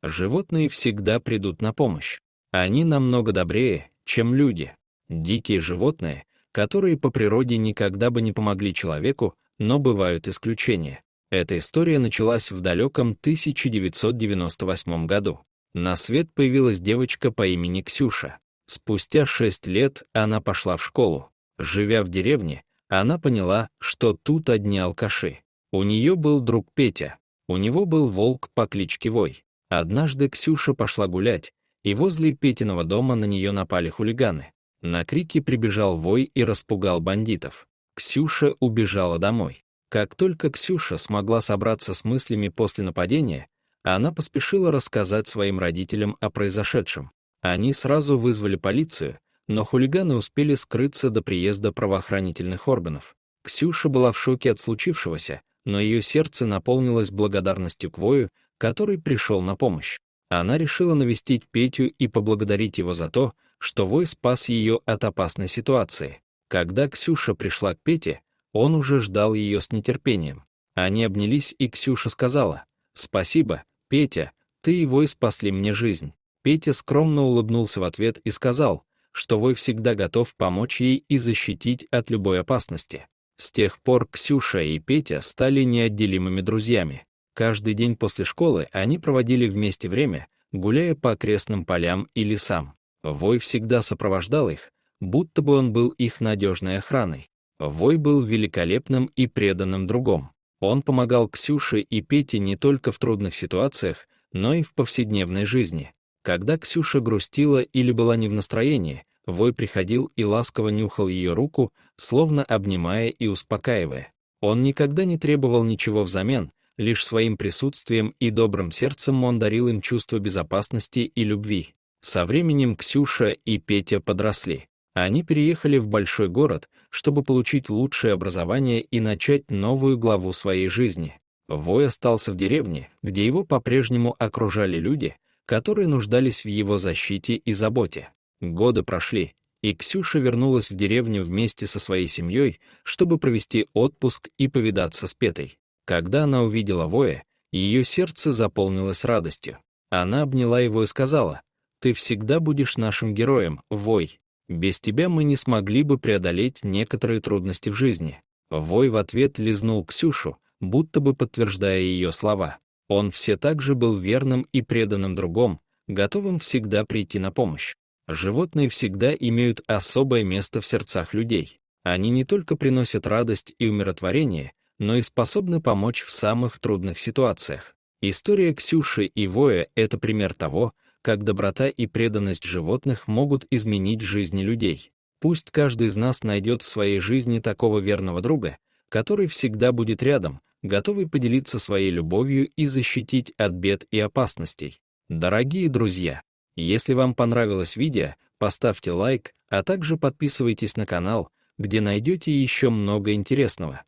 Животные всегда придут на помощь. Они намного добрее, чем люди. Дикие животные, которые по природе никогда бы не помогли человеку, но бывают исключения. Эта история началась в далеком 1998 году. На свет появилась девочка по имени Ксюша. Спустя 6 лет она пошла в школу. Живя в деревне, она поняла, что тут одни алкаши. У нее был друг Петя. У него был волк по кличке Вой. Однажды Ксюша пошла гулять, и возле Петиного дома на нее напали хулиганы. На крики прибежал Вой и распугал бандитов. Ксюша убежала домой. Как только Ксюша смогла собраться с мыслями после нападения, она поспешила рассказать своим родителям о произошедшем. Они сразу вызвали полицию, но хулиганы успели скрыться до приезда правоохранительных органов. Ксюша была в шоке от случившегося, но ее сердце наполнилось благодарностью к Вою, который пришел на помощь. Она решила навестить Петю и поблагодарить его за то, что Вой спас ее от опасной ситуации. Когда Ксюша пришла к Пете, он уже ждал ее с нетерпением. Они обнялись, и Ксюша сказала: «Спасибо, Петя, ты и Вой спасли мне жизнь». Петя скромно улыбнулся в ответ и сказал, что Вой всегда готов помочь ей и защитить от любой опасности. С тех пор Ксюша и Петя стали неотделимыми друзьями. Каждый день после школы они проводили вместе время, гуляя по окрестным полям и лесам. Вой всегда сопровождал их, будто бы он был их надежной охраной. Вой был великолепным и преданным другом. Он помогал Ксюше и Пете не только в трудных ситуациях, но и в повседневной жизни. Когда Ксюша грустила или была не в настроении, Вой приходил и ласково нюхал ее руку, словно обнимая и успокаивая. Он никогда не требовал ничего взамен, лишь своим присутствием и добрым сердцем он дарил им чувство безопасности и любви. Со временем Ксюша и Петя подросли. Они переехали в большой город, чтобы получить лучшее образование и начать новую главу своей жизни. Вой остался в деревне, где его по-прежнему окружали люди, которые нуждались в его защите и заботе. Годы прошли, и Ксюша вернулась в деревню вместе со своей семьей, чтобы провести отпуск и повидаться с Петой. Когда она увидела Воя, ее сердце заполнилось радостью. Она обняла его и сказала: «Ты всегда будешь нашим героем, Вой. Без тебя мы не смогли бы преодолеть некоторые трудности в жизни». Вой в ответ лизнул Ксюшу, будто бы подтверждая ее слова. Он все так же был верным и преданным другом, готовым всегда прийти на помощь. Животные всегда имеют особое место в сердцах людей. Они не только приносят радость и умиротворение, но и способны помочь в самых трудных ситуациях. История Ксюши и Воя — это пример того, как доброта и преданность животных могут изменить жизни людей. Пусть каждый из нас найдет в своей жизни такого верного друга, который всегда будет рядом, готовый поделиться своей любовью и защитить от бед и опасностей. Дорогие друзья, если вам понравилось видео, поставьте лайк, а также подписывайтесь на канал, где найдете еще много интересного.